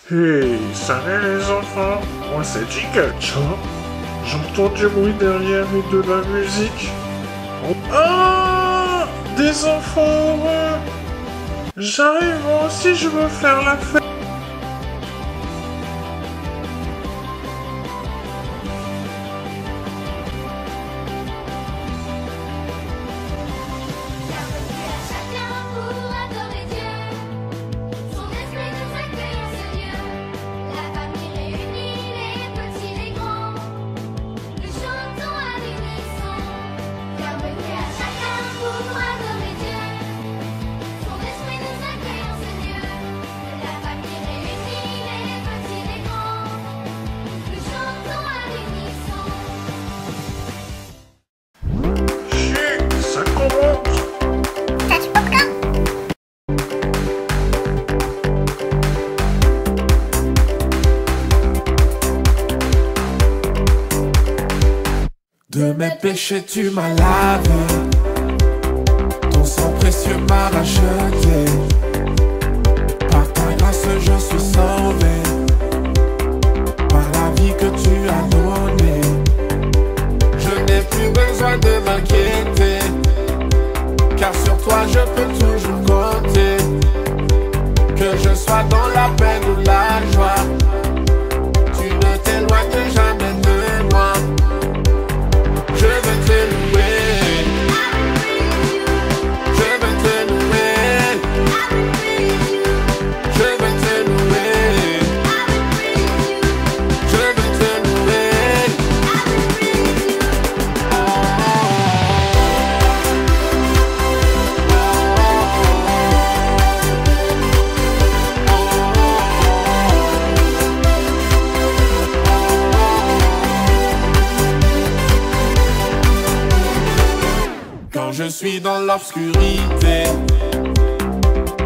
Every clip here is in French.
Hey, salut les enfants, moi c'est Jikacha. J'entends du bruit derrière et de la musique. Ah, des enfants heureux. J'arrive, moi aussi je veux faire la fête. Ça commence. De mes péchés tu m'as lavé, ton sang précieux m'a racheté. Par ta grâce je suis sauvé, par la vie que tu as donnée. Je n'ai plus besoin de m'inquiéter, car sur toi je peux toujours compter. Que je sois dans la peine ou la joie, tu ne t'éloignes jamais de moi. Je veux te louer, je veux te louer, je veux te louer, je veux te louer. Quand je suis dans l'obscurité,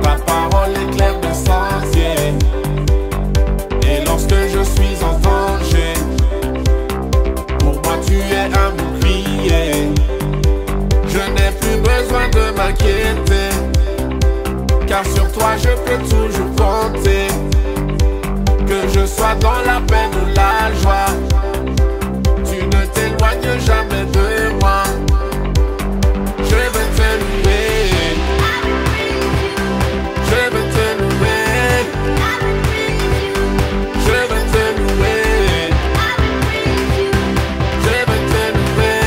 ta parole éclaire mes sentiers. Et lorsque je suis en danger, pour moi tu es un bouclier. Je n'ai plus besoin de m'inquiéter, car sur toi je peux toujours compter. Que je sois dans la peine ou la joie, tu ne t'éloignes jamais de moi. Je veux te louer, je veux te louer, je veux te louer, je veux te louer.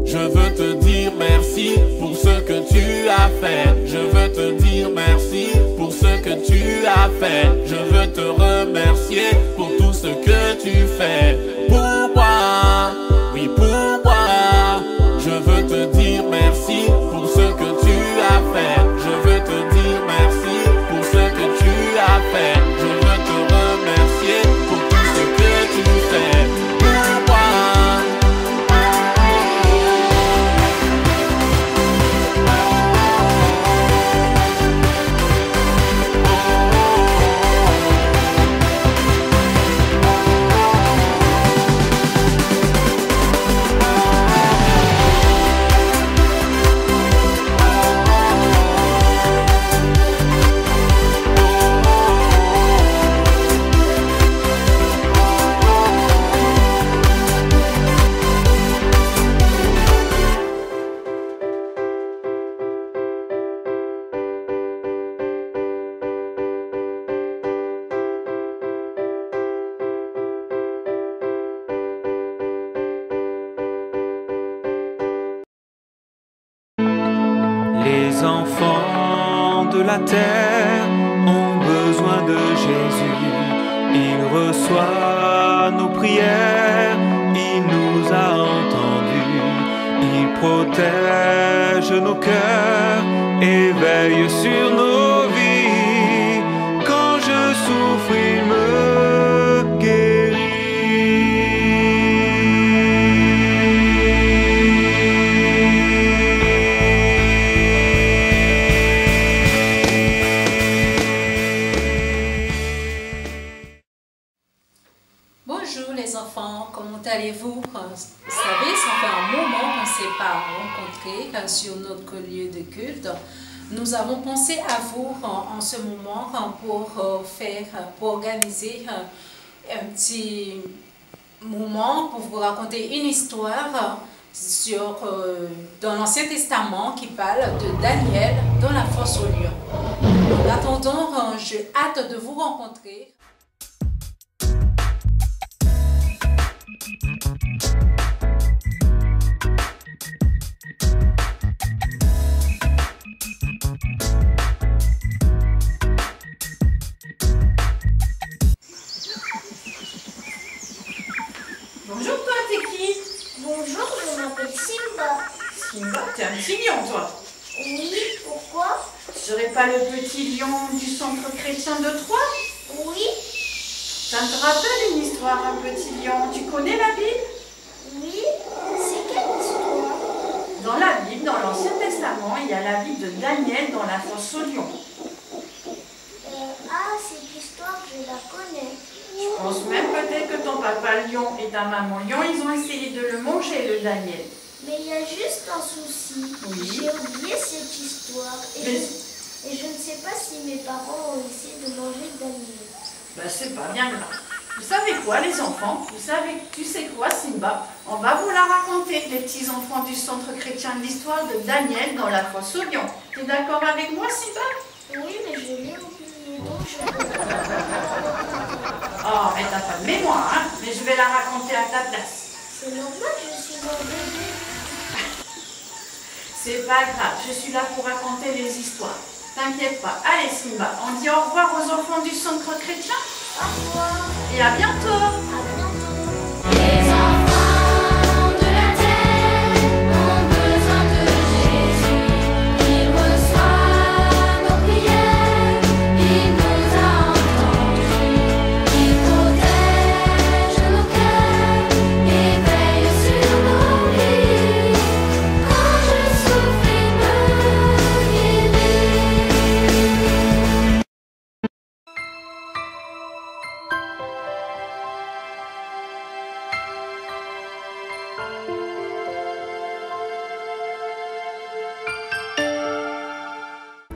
Je veux te dire merci pour ce que tu as fait. Je veux te dire merci pour ce que tu as fait. Je veux te remercier pour tout ce que tu fais. Pour moi, oui pour moi. Je veux te dire merci pour ce que tu as fait. Je veux te dire merci pour ce que tu as fait. Je veux te remercier pour tout ce que tu fais. Pour moi. Les enfants de la terre ont besoin de Jésus. Il reçoit nos prières, il nous a entendus. Il protège nos cœurs et veille sur nos vies. Quand je souffre, il me guérit. Bonjour les enfants, comment allez-vous? Vous savez, ça fait un moment qu'on ne s'est pas rencontrés sur notre lieu de culte. Nous avons pensé à vous en ce moment pour organiser un petit moment pour vous raconter une histoire dans l'Ancien Testament qui parle de Daniel dans la fosse aux lions. En attendant, j'ai hâte de vous rencontrer. Bonjour toi, t'es qui? Bonjour, je m'appelle Simba. Simba, t'es un petit lion toi. Oui, pourquoi? Tu serais pas le petit lion du centre chrétien de Troyes? Oui, Ça te rappelle une histoire, un petit lion? Tu connais la Bible? oui, c'est quelle histoire? Dans la Bible, dans l'Ancien Testament, il y a la vie de Daniel dans la fosse aux lions. Ah, cette histoire, je la connais. Je pense même peut-être que ton papa lion et ta maman lion, ils ont essayé de le manger, le Daniel. Mais il y a juste un souci. Oui. J'ai oublié cette histoire Mais- et je ne sais pas si mes parents ont essayé de manger Daniel. Ben, c'est pas bien grave. Vous savez quoi, les enfants? Tu sais quoi, Simba? On va vous la raconter, les petits enfants du centre chrétien, l'histoire de Daniel dans la fosse aux lions. T'es d'accord avec moi, Simba? Oui, mais je l'ai oublié, donc je Oh, mais t'as pas de mémoire, hein? Mais je vais la raconter à ta place. C'est normal, je suis un bébé. C'est pas grave, je suis là pour raconter les histoires. T'inquiète pas. Allez, Simba, on dit au revoir aux enfants du centre chrétien Au revoir, et à bientôt. à bientôt. Les enfants de la terre ont besoin de Jésus. Il reçoit nos prières, il nous a entendus. Il protège nos cœurs et veille sur nos vies. Quand je souffre, il me guérit.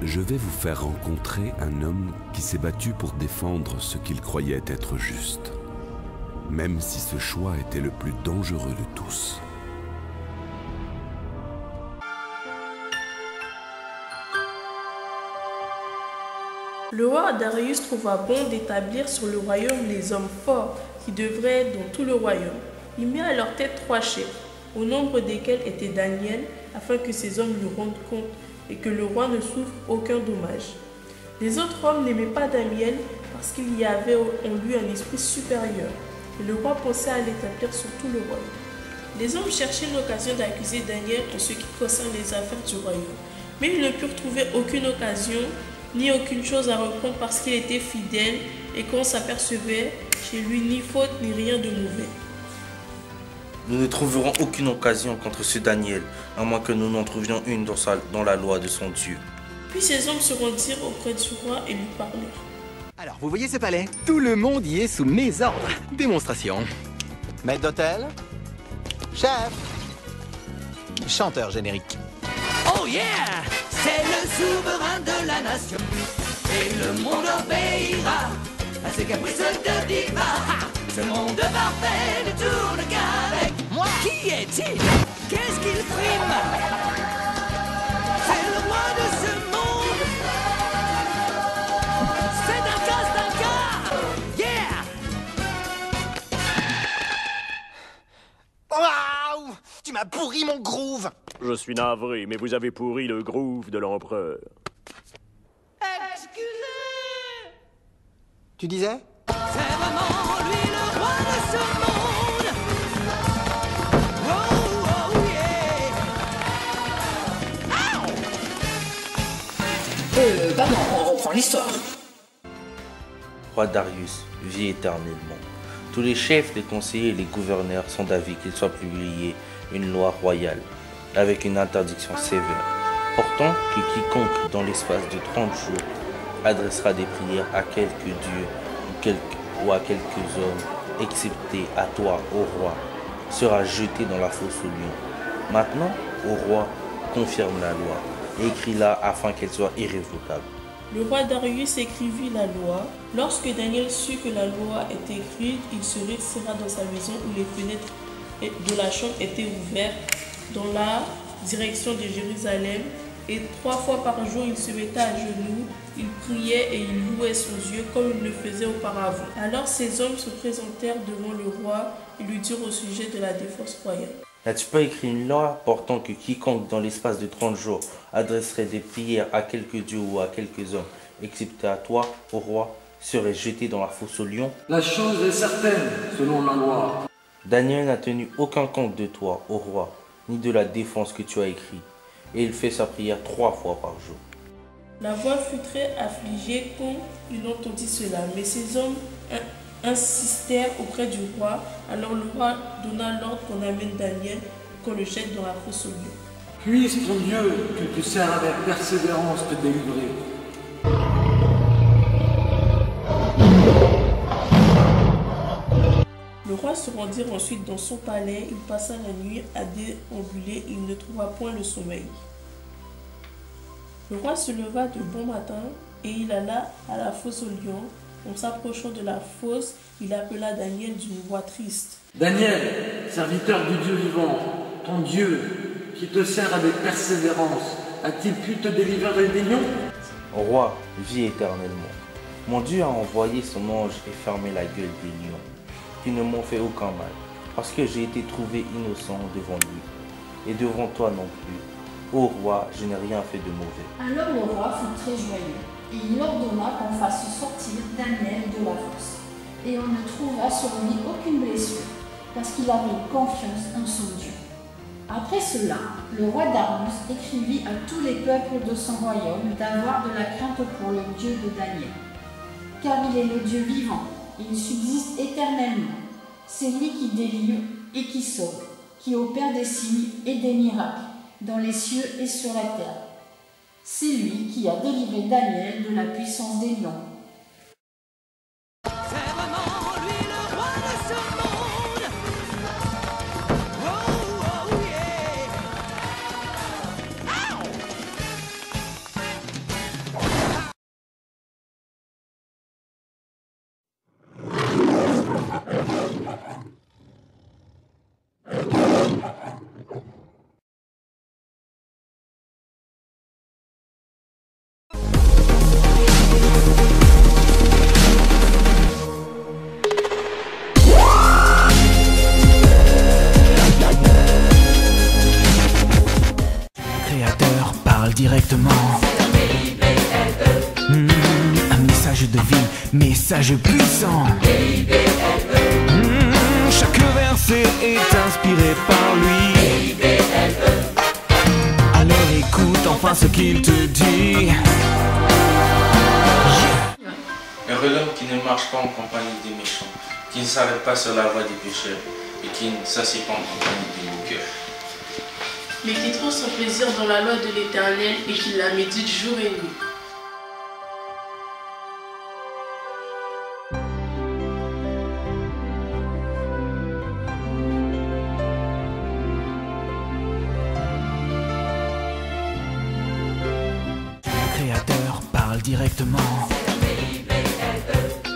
Je vais vous faire rencontrer un homme qui s'est battu pour défendre ce qu'il croyait être juste, même si ce choix était le plus dangereux de tous. Le roi Darius trouva bon d'établir sur le royaume les hommes forts qui devraient être dans tout le royaume. Il mit à leur tête 3 chefs, au nombre desquels était Daniel, afin que ces hommes lui rendent compte et que le roi ne souffre aucun dommage. Les autres hommes n'aimaient pas Daniel parce qu'il y avait en lui un esprit supérieur, et le roi pensait à l'établir sur tout le royaume. Les hommes cherchaient une occasion d'accuser Daniel en ce qui concerne les affaires du royaume, mais ils ne purent trouver aucune occasion ni aucune chose à reprendre parce qu'il était fidèle et qu'on s'apercevait chez lui ni faute ni rien de mauvais. Nous ne trouverons aucune occasion contre ce Daniel, à moins que nous n'en trouvions une dans la loi de son Dieu. Puis ces hommes se rendirent auprès du roi et lui parlèrent. Alors, vous voyez ce palais? Tout le monde y est sous mes ordres. Démonstration. Maître d'hôtel? Chef? Chanteur générique. Oh yeah! C'est le souverain de la nation. Et le monde obéira à ses caprices de diva. Ha! Ce monde parfait ne tourne qu'avec moi. Qui est-il? Qu'est-ce qu'il frime? C'est le roi de ce monde. C'est un casse-d'un-cas. Yeah! Waouh! Tu m'as pourri mon groove! Je suis navré, mais vous avez pourri le groove de l'empereur. Excusez! Tu disais? C'est vraiment lui le roi de ce monde. Oh, oh, yeah. Maintenant, on reprend l'histoire. Roi Darius vit éternellement. Tous les chefs, les conseillers et les gouverneurs sont d'avis qu'il soit publié une loi royale avec une interdiction sévère, portant que quiconque dans l'espace de 30 jours adressera des prières à quelques dieux ou à quelques hommes, excepté à toi, ô roi, sera jeté dans la fosse aux lions. Maintenant, ô roi, confirme la loi et écris-la afin qu'elle soit irrévocable. Le roi Darius écrivit la loi. Lorsque Daniel sut que la loi était écrite, il se retira dans sa maison où les fenêtres de la chambre étaient ouvertes dans la direction de Jérusalem. Et 3 fois par jour, il se mettait à genoux, il priait et il louait son Dieu comme il le faisait auparavant. Alors ces hommes se présentèrent devant le roi et lui dirent au sujet de la défense royale. N'as-tu pas écrit une loi portant que quiconque dans l'espace de 30 jours adresserait des prières à quelques dieux ou à quelques hommes, excepté à toi, ô roi, serait jeté dans la fosse aux lions? La chose est certaine, selon la loi. Daniel n'a tenu aucun compte de toi, ô roi, ni de la défense que tu as écrite, et il fait sa prière 3 fois par jour. La voix fut très affligée quand il entendit cela, mais ces hommes insistèrent auprès du roi. Alors le roi donna l'ordre qu'on amène Daniel, qu'on le jette dans la fosse aux lions. Puisse ton Dieu, que tu sers avec persévérance, te délivrer. Le roi se rendit ensuite dans son palais. Il passa la nuit à déambuler et il ne trouva point le sommeil. Le roi se leva de bon matin et il alla à la fosse aux lions. En s'approchant de la fosse, il appela Daniel d'une voix triste. Daniel, serviteur du Dieu vivant, ton Dieu, qui te sert avec persévérance, a-t-il pu te délivrer des lions? Roi, vis éternellement. Mon Dieu a envoyé son ange et fermé la gueule des lions, qui ne m'ont fait aucun mal, parce que j'ai été trouvé innocent devant lui, et devant toi non plus. Ô roi, je n'ai rien fait de mauvais. Alors le roi fut très joyeux, et il ordonna qu'on fasse sortir Daniel de la fosse. Et on ne trouva sur lui aucune blessure, parce qu'il avait confiance en son Dieu. Après cela, le roi Darius écrivit à tous les peuples de son royaume d'avoir de la crainte pour le Dieu de Daniel. Car il est le Dieu vivant, il subsiste éternellement. C'est lui qui délivre et qui sauve, qui opère des signes et des miracles dans les cieux et sur la terre. C'est lui qui a délivré Daniel de la puissance des lions. Directement. Un message de vie, message puissant. Chaque verset est inspiré par lui. Alors écoute enfin ce qu'il te dit. Heureux l'homme qui ne marche pas en compagnie des méchants, qui ne s'arrête pas sur la voie des pécheurs et qui ne s'assied pas en compagnie des moqueurs, mais qui trouve son plaisir dans la loi de l'Éternel et qui la médite jour et nuit. Le Créateur parle directement.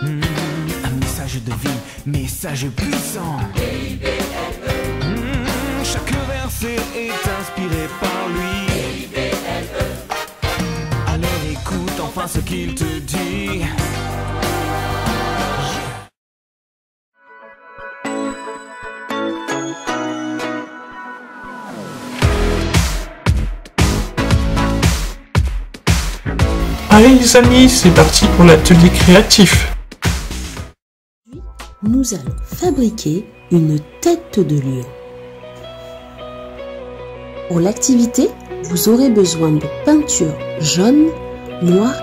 Un message de vie, message puissant. Chaque verset est inspiré par lui. Alors écoute enfin ce qu'il te dit. Allez les amis, c'est parti pour l'atelier créatif. Nous allons fabriquer une tête de lion. Pour l'activité, vous aurez besoin de peinture jaune, noire